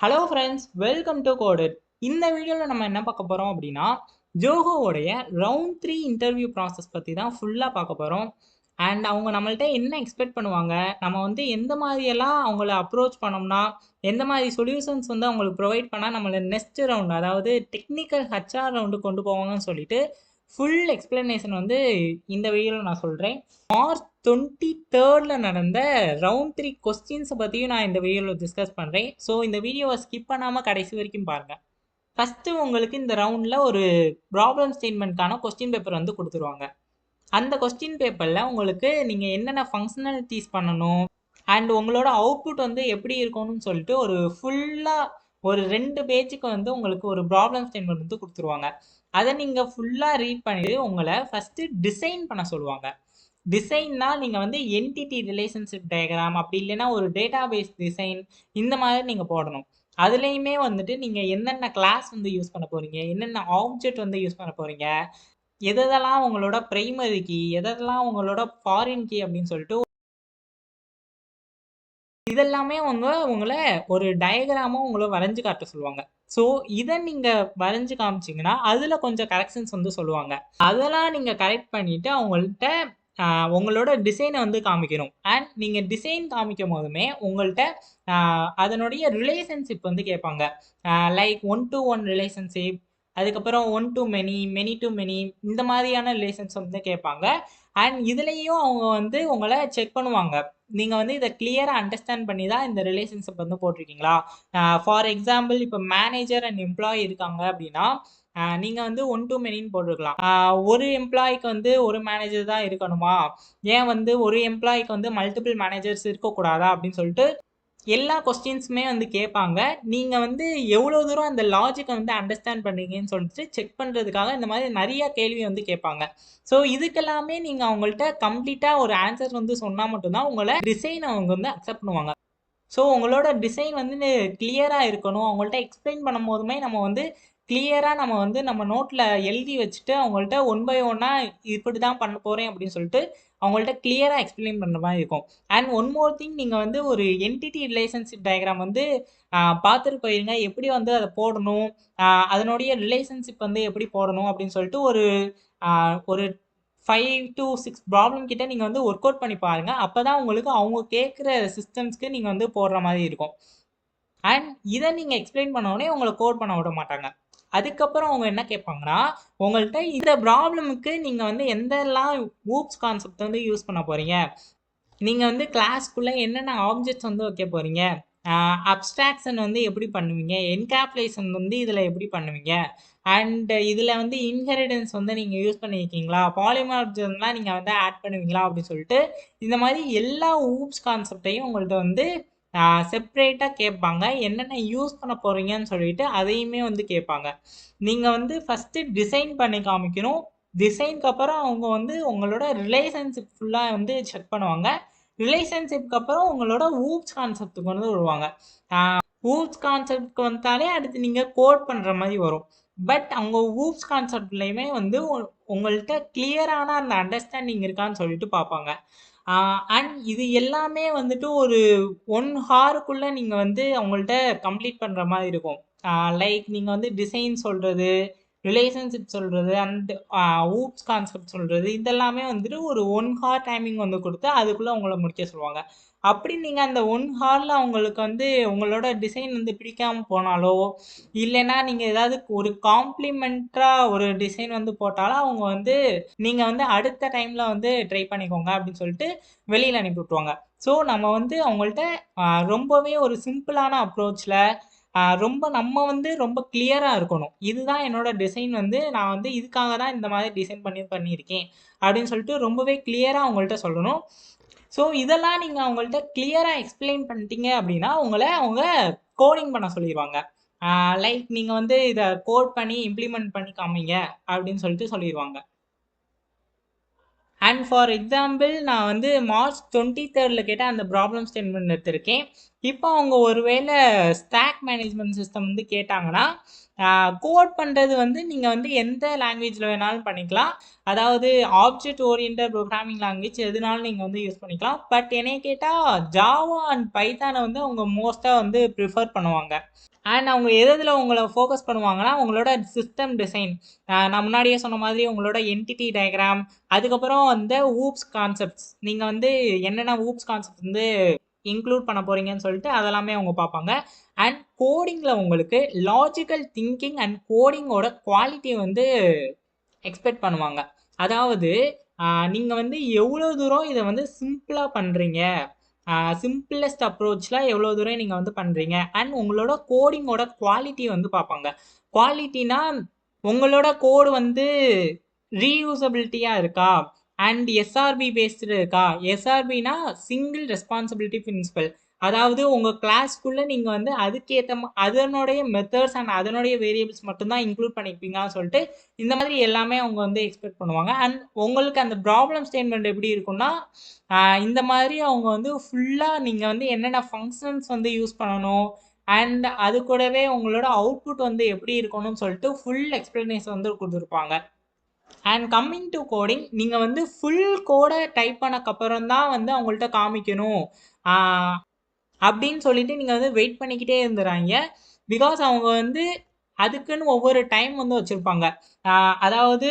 Hello friends, welcome to coded. இந்த வீடியோவில் நம்ம என்ன பார்க்க போகிறோம் அப்படின்னா, ஜோஹோவுடைய ரவுண்ட் 3 இன்டர்வியூ ப்ராசஸ் பற்றி தான் ஃபுல்லாக பார்க்க போகிறோம். அண்ட் அவங்க நம்மள்ட்ட என்ன எக்ஸ்பெக்ட் பண்ணுவாங்க, நம்ம வந்து எந்த மாதிரியெல்லாம் அவங்கள அப்ரோச் பண்ணோம்னா, எந்த மாதிரி சொல்யூஷன்ஸ் வந்து அவங்களுக்கு ப்ரொவைட் பண்ணால் நம்மளை நெக்ஸ்ட் ரவுண்ட், அதாவது டெக்னிக்கல் ஹச்ஆர் ரவுண்டு கொண்டு போவாங்கன்னு சொல்லிட்டு ஃபுல் எக்ஸ்பிளனேஷன் வந்து இந்த வீடியோவில் நான் சொல்கிறேன். மார்ச் 23rd நடந்த ரவுண்ட் 3 கொஸ்டின்ஸை பற்றியும் நான் இந்த வீடியோவில் டிஸ்கஸ் பண்ணுறேன். ஸோ இந்த வீடியோவை ஸ்கிப் பண்ணாமல் கடைசி வரைக்கும் பாருங்கள். ஃபஸ்ட்டு உங்களுக்கு இந்த ரவுண்டில் ஒரு ப்ராப்ளம் ஸ்டேட்மெண்ட்கான கொஸ்டின் பேப்பர் வந்து கொடுத்துருவாங்க. அந்த கொஸ்டின் பேப்பரில் உங்களுக்கு நீங்கள் என்னென்ன ஃபங்க்ஷனாலிட்டிஸ் பண்ணணும் அண்ட் உங்களோட அவுட்புட் வந்து எப்படி இருக்கணும்னு சொல்லிட்டு ஒரு ஃபுல்லாக ஒரு 2 பேஜுக்கு வந்து உங்களுக்கு ஒரு ப்ராப்ளம் ஸ்டேட்மெண்ட் வந்து கொடுத்துருவாங்க. அதை நீங்கள் ஃபுல்லாக ரீட் பண்ணிட்டு உங்களை ஃபஸ்ட்டு டிசைன் பண்ண சொல்லுவாங்க. டிசைன்னா நீங்கள் வந்து என்டிட்டி ரிலேஷன்ஷிப் டயக்ராம், அப்படி இல்லைன்னா ஒரு டேட்டா பேஸ் டிசைன், இந்த மாதிரி நீங்கள் போடணும். அதுலேயுமே வந்துட்டு நீங்கள் என்னென்ன கிளாஸ் வந்து யூஸ் பண்ண போகிறீங்க, என்னென்ன ஆப்ஜெக்ட் வந்து யூஸ் பண்ண போகிறீங்க, எதெல்லாம் உங்களோட பிரைமரி கீ, எதெல்லாம் உங்களோட ஃபாரின் கீ அப்படின்னு சொல்லிட்டு இதெல்லாமே உங்களை ஒரு டயக்ராமாக உங்களை வரைஞ்சு காட்ட சொல்லுவாங்க. ஸோ இதை நீங்கள் வரைஞ்சு காமிச்சிங்கன்னா அதில் கொஞ்சம் கரெக்ஷன்ஸ் வந்து சொல்லுவாங்க. அதெல்லாம் நீங்கள் கரெக்ட் பண்ணிவிட்டு அவங்கள்ட்ட உங்களோட டிசைனை வந்து காமிக்கணும். அண்ட் நீங்கள் டிசைன் காமிக்கும் போதுமே உங்கள்கிட்ட அதனுடைய ரிலேஷன்ஷிப் வந்து கேட்பாங்க. லைக் 1-to-1 ரிலேஷன்ஷிப், அதுக்கப்புறம் 1-to-many, many-to-many, இந்த மாதிரியான ரிலேஷன்ஸ் வந்து கேட்பாங்க. அண்ட் இதுலேயும் அவங்க வந்து உங்களை செக் பண்ணுவாங்க. நீங்கள் வந்து இதை கிளியராக அண்டர்ஸ்டாண்ட் பண்ணி தான் இந்த ரிலேஷன்ஷிப் வந்து போட்டிருக்கீங்களா. ஃபார் எக்ஸாம்பிள், இப்போ மேனேஜர் அண்ட் எம்ப்ளாயி இருக்காங்க அப்படின்னா நீங்கள் வந்து 1-to-manyன்னு போட்டிருக்கலாம். ஒரு எம்ப்ளாய்க்கு வந்து ஒரு மேனேஜர் தான் இருக்கணுமா, ஏன் வந்து ஒரு எம்ப்ளாய்க்கு வந்து மல்டிபிள் மேனேஜர்ஸ் இருக்கக்கூடாதா அப்படின்னு சொல்லிட்டு எல்லா கொஸ்டின்ஸுமே வந்து கேட்பாங்க. நீங்கள் வந்து எவ்வளோ தூரம் அந்த லாஜிக்கை வந்து அண்டர்ஸ்டாண்ட் பண்ணுறீங்கன்னு சொல்லிட்டு செக் பண்ணுறதுக்காக இந்த மாதிரி நிறைய கேள்வி வந்து கேட்பாங்க. ஸோ இதுக்கெல்லாமே நீங்கள் அவங்கள்ட்ட கம்ப்ளீட்டாக ஒரு ஆன்சர் வந்து சொன்னால் மட்டும்தான் உங்களை டிசைன் அவங்க வந்து அக்செப்ட் பண்ணுவாங்க. ஸோ உங்களோட டிசைன் வந்து கிளியராக இருக்கணும். அவங்கள்ட்ட எக்ஸ்பிளைன் பண்ணும் போதுமே நம்ம வந்து கிளியராக நம்ம வந்து நம்ம நோட்டில் எழுதி வச்சுட்டு அவங்கள்ட்ட 1 by 1 இப்படி தான் பண்ண போகிறேன் அப்படின்னு சொல்லிட்டு அவங்கள்ட்ட கிளியராக எக்ஸ்பிளைன் பண்ணுற மாதிரி இருக்கும். அண்ட் ஒன் மோர் திங், நீங்கள் வந்து ஒரு என்டிட்டி ரிலேஷன்ஷிப் டயக்ராம் வந்து பார்த்துட்டு போயிருங்க, எப்படி வந்து அதை போடணும், அதனுடைய ரிலேஷன்ஷிப் வந்து எப்படி போடணும் அப்படின்னு சொல்லிட்டு ஒரு ஒரு 5 to 6 ப்ராப்ளம் கிட்ட நீங்கள் வந்து ஒர்க் அவுட் பண்ணி பாருங்கள். அப்போ தான் உங்களுக்கு அவங்க கேட்குற சிஸ்டம்ஸ்க்கு நீங்கள் வந்து போடுற மாதிரி இருக்கும். அண்ட் இதை நீங்கள் எக்ஸ்பிளைன் பண்ணோடனே உங்களை கோட் பண்ண விட மாட்டாங்க. அதுக்கப்புறம் அவங்க என்ன கேட்பாங்கன்னா, உங்கள்கிட்ட இந்த ப்ராப்ளமுக்கு நீங்கள் வந்து எந்தெல்லாம் ஊப்ஸ் கான்செப்ட் வந்து யூஸ் பண்ண போகிறீங்க, நீங்கள் வந்து கிளாஸ்க்குள்ளே என்னென்ன ஆப்ஜெக்ட்ஸ் வந்து வைக்க போகிறீங்க, அப்ஸ்ட்ராக்ஷன் வந்து எப்படி பண்ணுவீங்க, என்கேப்சுலேஷன் வந்து இதில் எப்படி பண்ணுவீங்க, அண்ட் இதில் வந்து இன்ஹெரிடன்ஸ் வந்து நீங்கள் யூஸ் பண்ணியிருக்கீங்களா, பாலிமார்ஜன்லாம் நீங்கள் வந்து ஆட் பண்ணுவீங்களா அப்படின்னு சொல்லிட்டு இந்த மாதிரி எல்லா ஊப்ஸ் கான்செப்டையும் உங்கள்கிட்ட வந்து செப்ரேட்டாக கேட்பாங்க. என்னென்ன யூஸ் பண்ண போகிறீங்கன்னு சொல்லிட்டு அதையுமே வந்து கேட்பாங்க. நீங்கள் வந்து ஃபஸ்ட்டு டிசைன் பண்ணி காமிக்கணும். டிசைனுக்கு அப்புறம் அவங்க வந்து உங்களோட ரிலேஷன்ஷிப் ஃபுல்லாக வந்து செக் பண்ணுவாங்க. ரிலேஷன்ஷிப்க்கு அப்புறம் உங்களோட ஊப்ஸ் கான்செப்ட்டுக்கு வந்து வருவாங்க. ஊப்ஸ் கான்செப்ட்க்கு வந்தாலே அடுத்து நீங்கள் கோட் பண்ணுற மாதிரி வரும். பட் அவங்க ஊப்ஸ் கான்செப்ட்லேயுமே வந்து உங்கள்கிட்ட கிளியரான அந்த அண்டர்ஸ்டாண்டிங் இருக்கான்னு சொல்லிட்டு பார்ப்பாங்க. அண்ட் இது எல்லாமே வந்துட்டு ஒரு 1 ஹாருக்குள்ளே நீங்கள் வந்து அவங்கள்ட்ட கம்ப்ளீட் பண்ணுற மாதிரி இருக்கும். லைக் நீங்கள் வந்து டிசைன் சொல்கிறது, ரிலேஷன்ஷிப் சொல்கிறது, அண்ட் ஊப்ஸ் கான்செப்ட் சொல்கிறது, இதெல்லாமே வந்துட்டு ஒரு 1 ஹார் டைமிங் வந்து கொடுத்து அதுக்குள்ளே உங்களை முடிக்க சொல்லுவாங்க. அப்படி நீங்கள் அந்த 1 ஹாரில் அவங்களுக்கு வந்து உங்களோட டிசைன் வந்து பிடிக்காமல் போனாலோ, இல்லைன்னா நீங்கள் ஏதாவது ஒரு காம்ப்ளிமெண்ட்டாக ஒரு டிசைன் வந்து போட்டாலும் அவங்க வந்து நீங்கள் வந்து அடுத்த டைமில் வந்து ட்ரை பண்ணிக்கோங்க அப்படின்னு சொல்லிட்டு வெளியில் அனுப்பி விட்ருவாங்க. ஸோ நம்ம வந்து அவங்கள்ட்ட ரொம்பவே ஒரு சிம்பிளான அப்ரோச்சில் நம்ம வந்து ரொம்ப கிளியராக இருக்கணும். இதுதான் என்னோட டிசைன் வந்து நான் வந்து இதுக்காக தான் இந்த மாதிரி டிசைன் பண்ணியிருக்கேன் அப்படின்னு சொல்லிட்டு ரொம்பவே கிளியராக அவங்கள்ட்ட சொல்லணும். ஸோ இதெல்லாம் நீங்கள் அவங்கள்ட்ட கிளியராக எக்ஸ்பிளைன் பண்ணிட்டீங்க அப்படின்னா அவங்க கோடிங் பண்ண சொல்லிடுவாங்க. லைக் நீங்கள் வந்து இதை கோட் பண்ணி இம்ப்ளிமெண்ட் பண்ணி காமிங்க அப்படின்னு சொல்லிட்டு சொல்லிடுவாங்க. அண்ட் ஃபார் எக்ஸாம்பிள், நான் வந்து மார்ச் 23rd கேட்ட அந்த ப்ராப்ளம் ஸ்டேட்மெண்ட் எடுத்திருக்கேன். இப்போ அவங்க ஒருவேளை ஸ்டாக் மேனேஜ்மெண்ட் சிஸ்டம் வந்து கேட்டாங்கன்னா, கோட் பண்றது வந்து நீங்க வந்து எந்த லாங்குவேஜ்ல வேணாலும் பண்ணிக்கலாம். அதாவது ஆப்ஜெக்ட் ஓரியன்டட் ப்ரோகிராமிங் லாங்குவேஜ் எதுனாலும் நீங்க வந்து யூஸ் பண்ணிக்கலாம். பட் என்னைய கேட்டா ஜாவா அண்ட் பைத்தான வந்து அவங்க மோஸ்ட்டா வந்து ப்ரிஃபர் பண்ணுவாங்க. அண்ட் அவங்க எதுல உங்கள ஃபோக்கஸ் பண்ணுவாங்கன்னா, உங்களோட சிஸ்டம் டிசைன். நான் முன்னாடியே சொன்ன மாதிரி உங்களோட என்டிட்டி டயகிராம், அதுக்கப்புறம் வந்து ஊப்ஸ் கான்செப்ட்ஸ். நீங்க வந்து என்னென்ன ஊப்ஸ் கான்செப்ட் வந்து இன்க்ளூட் பண்ண போறீங்கன்னு சொல்லிட்டு அதெல்லாமே அவங்க பார்ப்பாங்க. அண்ட் கோடிங்ல உங்களுக்கு லாஜிக்கல் திங்கிங் அண்ட் கோடிங்கோட குவாலிட்டிய வந்து எக்ஸ்பெக்ட் பண்ணுவாங்க. அதாவது நீங்க வந்து எவ்வளோ தூரம் இத வந்து சிம்பிளா பண்றீங்க. சிம்பிளஸ்ட் அப்ரோச்ல எவ்வளோ தூரம் நீங்க வந்து பண்றீங்க. அண்ட் உங்களோட கோடிங்கோட குவாலிட்டி வந்து பார்ப்பாங்க. குவாலிட்டினா உங்களோட கோடு வந்து ரீயூசபிலிட்டியா இருக்கா? அண்ட் எஸ்ஆர்பி பேஸ்டு இருக்கா? எஸ்ஆர்பினா சிங்கிள் ரெஸ்பான்சிபிலிட்டி பிரின்சிபல். அதாவது உங்க கிளாஸ்க்குள்ள நீங்க வந்து அதுக்கேத்த அதனுடைய மெத்தட்ஸ் அண்ட் அதனுடைய வேரியபிள்ஸ் மட்டும் தான் இன்க்ளூட் பண்ணிப்பீங்கன்னு சொல்லிட்டு இந்த மாதிரி எல்லாமே அவங்க வந்து எக்ஸ்பெக்ட் பண்ணுவாங்க. அண்ட் உங்களுக்கு அந்த ப்ராப்ளம் ஸ்டேட்மெண்ட் எப்படி இருக்கும்னா, இந்த மாதிரி அவங்க வந்து ஃபுல்லா நீங்க வந்து என்னென்ன ஃபங்க்ஷன்ஸ் வந்து யூஸ் பண்ணணும், அண்ட் அது கூடவே உங்களோட அவுட்புட் வந்து எப்படி இருக்கணும்னு சொல்லிட்டு ஃபுல் எக்ஸ்பிளனேஷன் வந்து கொடுத்துருப்பாங்க. அண்ட் கம்மிங் டு கோடிங், நீங்க வந்து ஃபுல் கோடை டைப் பண்ணக்கப்புறம் தான் வந்து அவங்கள்ட்ட காமிக்கணும் அப்படின்னு சொல்லிட்டு நீங்க வந்து வெயிட் பண்ணிக்கிட்டே இருந்துறாங்க. பிகாஸ் அவங்க வந்து அதுக்குன்னு ஒவ்வொரு டைம் வந்து வச்சிருப்பாங்க. அதாவது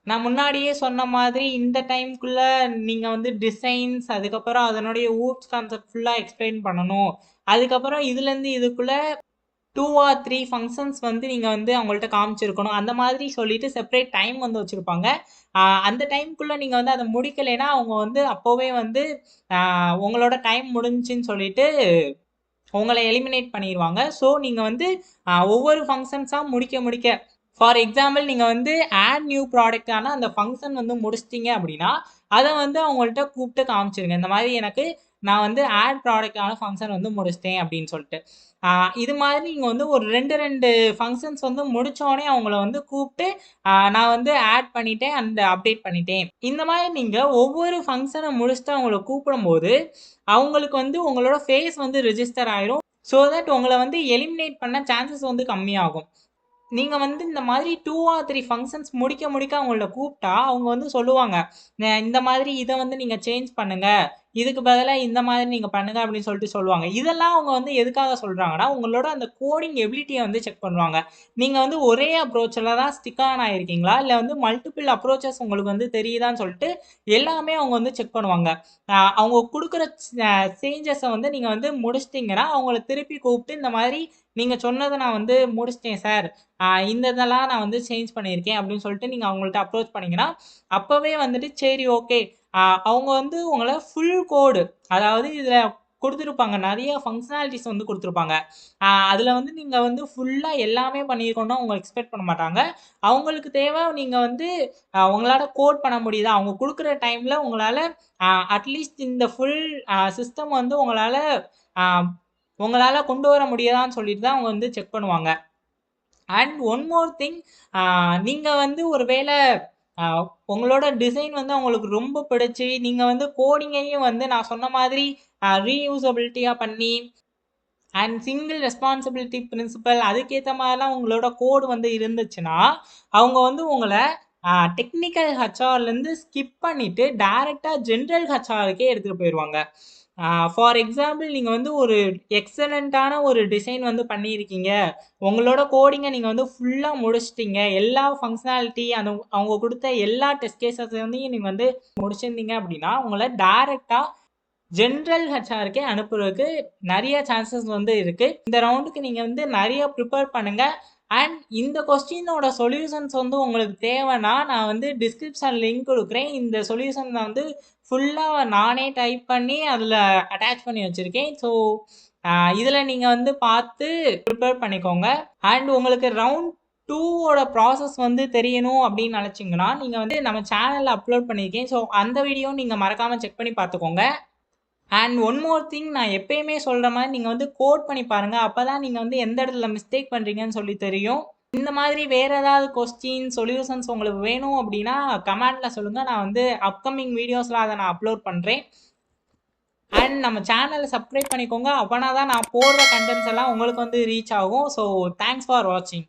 நான் முன்னாடியே சொன்ன மாதிரி இந்த டைம்குள்ள நீங்க வந்து டிசைன்ஸ், அதுக்கப்புறம் அதனுடைய ஊப்ஸ் கான்செப்ட் ஃபுல்லா எக்ஸ்பிளைன் பண்ணணும். அதுக்கப்புறம் இதுலேருந்து இதுக்குள்ள 2 ஆர் 3 ஃபங்ஷன்ஸ் வந்து நீங்க வந்து அவங்கள்ட்ட காமிச்சிருக்கணும். அந்த மாதிரி சொல்லிட்டு செப்பரேட் டைம் வந்து வச்சிருப்பாங்க. அந்த டைம்க்குள்ள நீங்க வந்து அத முடிக்கலைன்னா, அவங்க வந்து அப்பவே வந்து உங்களோட டைம் முடிஞ்சுன்னு சொல்லிட்டு உங்கள எலிமினேட் பண்ணிருவாங்க. ஸோ நீங்க வந்து ஒவ்வொரு ஃபங்ஷன்ஸா முடிக்க ஃபார் எக்ஸாம்பிள் நீங்க வந்து ஆட் நியூ ப்ராடக்ட்டான அந்த ஃபங்ஷன் வந்து முடிச்சிட்டீங்க அப்படின்னா, அத வந்து அவங்கள்ட்ட கூப்பிட்டு காமிச்சிருங்க. இந்த மாதிரி நான் வந்து ஆட் ப்ராடக்ட்டான ஃபங்ஷன் வந்து முடிச்சிட்டேன் அப்படின்னு சொல்லிட்டு. இது மாதிரி நீங்க வந்து ஒரு 2 ஃபங்ஷன்ஸ் வந்து முடிச்சோனே அவங்கள வந்து கூப்பிட்டு நான் வந்து ஆட் பண்ணிட்டேன் அண்ட் அப்டேட் பண்ணிட்டேன். இந்த மாதிரி நீங்க ஒவ்வொரு ஃபங்ஷனை முடிச்சுட்டு அவங்கள கூப்பிடும்போது அவங்களுக்கு வந்து உங்களோட ஃபேஸ் வந்து ரெஜிஸ்டர் ஆயிரும். ஸோ தட் உங்களை வந்து எலிமினேட் பண்ண சான்சஸ் வந்து கம்மியாகும். நீங்க வந்து இந்த மாதிரி 2 ஆர் 3 ஃபங்ஷன்ஸ் முடிக்க அவங்கள கூப்பிட்டா அவங்க வந்து சொல்லுவாங்க, இந்த மாதிரி இதை வந்து நீங்க சேஞ்ச் பண்ணுங்க, இதுக்கு பதிலா இந்த மாதிரி நீங்க பண்ணுங்க அப்படின்னு சொல்லிட்டு சொல்லுவாங்க. இதெல்லாம் அவங்க வந்து எதுக்காக சொல்றாங்கன்னா, உங்களோட அந்த கோடிங் எபிலிட்டியை வந்து செக் பண்ணுவாங்க. நீங்க வந்து ஒரே அப்ரோச்ல தான் ஸ்டிக் ஆன் ஆயிருக்கீங்களா, இல்ல வந்து மல்டிபிள் அப்ரோச்சஸ் உங்களுக்கு வந்து தெரியுதான்னு சொல்லிட்டு எல்லாமே அவங்க வந்து செக் பண்ணுவாங்க. அவங்க கொடுக்குற சேஞ்சஸை வந்து நீங்க வந்து முடிச்சிட்டீங்கன்னா அவங்கள திருப்பி கூப்பிட்டு இந்த மாதிரி நீங்க சொன்னதை நான் வந்து முடிச்சிட்டேன் சார், இந்த இதெல்லாம் நான் வந்து சேஞ்ச் பண்ணியிருக்கேன் அப்படின்னு சொல்லிட்டு நீங்க அவங்கள்ட்ட அப்ரோச் பண்ணீங்கன்னா அப்பவே வந்துட்டு சரி ஓகே, அவங்க வந்து உங்களை ஃபுல் கோடு, அதாவது இதுல கொடுத்துருப்பாங்க நிறைய ஃபங்க்ஷனாலிட்டிஸ் வந்து கொடுத்துருப்பாங்க. அதில் வந்து நீங்கள் வந்து ஃபுல்லாக எல்லாமே பண்ணியிருக்கோன்னா அவங்க எக்ஸ்பெக்ட் பண்ண மாட்டாங்க. அவங்களுக்கு தேவை நீங்கள் வந்து உங்களால் கோட் பண்ண முடியுதா, அவங்க கொடுக்குற டைமில் உங்களால் அட்லீஸ்ட் இந்த ஃபுல் சிஸ்டம் வந்து உங்களால் கொண்டு வர முடியாதான்னு சொல்லிட்டு தான் அவங்க வந்து செக் பண்ணுவாங்க. அண்ட் ஒன் மோர் திங், நீங்கள் வந்து ஒரு வேளை உங்களோட டிசைன் வந்து அவங்களுக்கு ரொம்ப பிடிச்சி நீங்கள் வந்து கோடிங்கையும் வந்து நான் சொன்ன மாதிரி ரீயூசபிலிட்டியாக பண்ணி அண்ட் சிங்கிள் ரெஸ்பான்சிபிலிட்டி பிரின்சிபல் அதுக்கேற்ற மாதிரிலாம் உங்களோட கோடு வந்து இருந்துச்சுன்னா அவங்க வந்து உங்களை டெக்னிக்கல் ஹச்ஆர்லேருந்து ஸ்கிப் பண்ணிவிட்டு டைரெக்டாக ஜென்ரல் ஹச்ஆருக்கே எடுத்துகிட்டு போயிடுவாங்க. ஃபார் எக்ஸாம்பிள் நீங்கள் வந்து ஒரு எக்ஸலண்ட்டான ஒரு டிசைன் வந்து பண்ணியிருக்கீங்க, உங்களோட கோடிங்கை நீங்கள் வந்து ஃபுல்லாக முடிச்சிட்டிங்க, எல்லா ஃபங்க்ஷனாலிட்டி அந்த அவங்க கொடுத்த எல்லா டெஸ்ட் கேசஸ் வந்து நீங்கள் வந்து முடிச்சிருந்தீங்க அப்படின்னா உங்களை டைரெக்டாக ஜென்ரல் ஹெச்ஆருக்கே அனுப்புறதுக்கு நிறைய சான்சஸ் வந்து இருக்கு. இந்த ரவுண்டுக்கு நீங்க வந்து நிறைய ப்ரிப்பேர் பண்ணுங்க. அண்ட் இந்த கொஸ்டினோட சொல்யூஷன்ஸ் வந்து உங்களுக்கு தேவைன்னா நான் வந்து டிஸ்கிரிப்ஷன் லிங்க் கொடுக்குறேன். இந்த சொல்யூஷன் நான் வந்து ஃபுல்லாக நானே டைப் பண்ணி அதில் அட்டாச் பண்ணி வச்சுருக்கேன். ஸோ இதில் நீங்கள் வந்து பார்த்து ப்ரிப்பேர் பண்ணிக்கோங்க. அண்ட் உங்களுக்கு ரவுண்ட் 2ஓட ப்ராசஸ் வந்து தெரியணும் அப்படின்னு நினச்சிங்கன்னா நீங்கள் வந்து நம்ம சேனலில் அப்லோட் பண்ணியிருக்கேன். ஸோ அந்த வீடியோ நீங்கள் மறக்காமல் செக் பண்ணி பார்த்துக்கோங்க. அண்ட் ஒன் மோர் திங், நான் எப்பயுமே சொல்கிற மாதிரி நீங்கள் வந்து கோட் பண்ணி பாருங்கள். அப்போ தான் நீங்கள் வந்து எந்த இடத்துல மிஸ்டேக் பண்ணுறீங்கன்னு சொல்லி தெரியும். இந்த மாதிரி வேறு ஏதாவது கொஸ்டின் சொல்யூஷன்ஸ் உங்களுக்கு வேணும் அப்படின்னா கமெண்டில் சொல்லுங்கள். நான் வந்து அப்கமிங் வீடியோஸில் அதை நான் அப்லோட் பண்ணுறேன். அண்ட் நம்ம சேனலை சப்ஸ்கிரைப் பண்ணிக்கோங்க. அப்போனா தான் நான் போடுற கண்டென்ட்ஸ் எல்லாம் உங்களுக்கு வந்து ரீச் ஆகும். ஸோ தேங்க்ஸ் ஃபார் வாட்சிங்.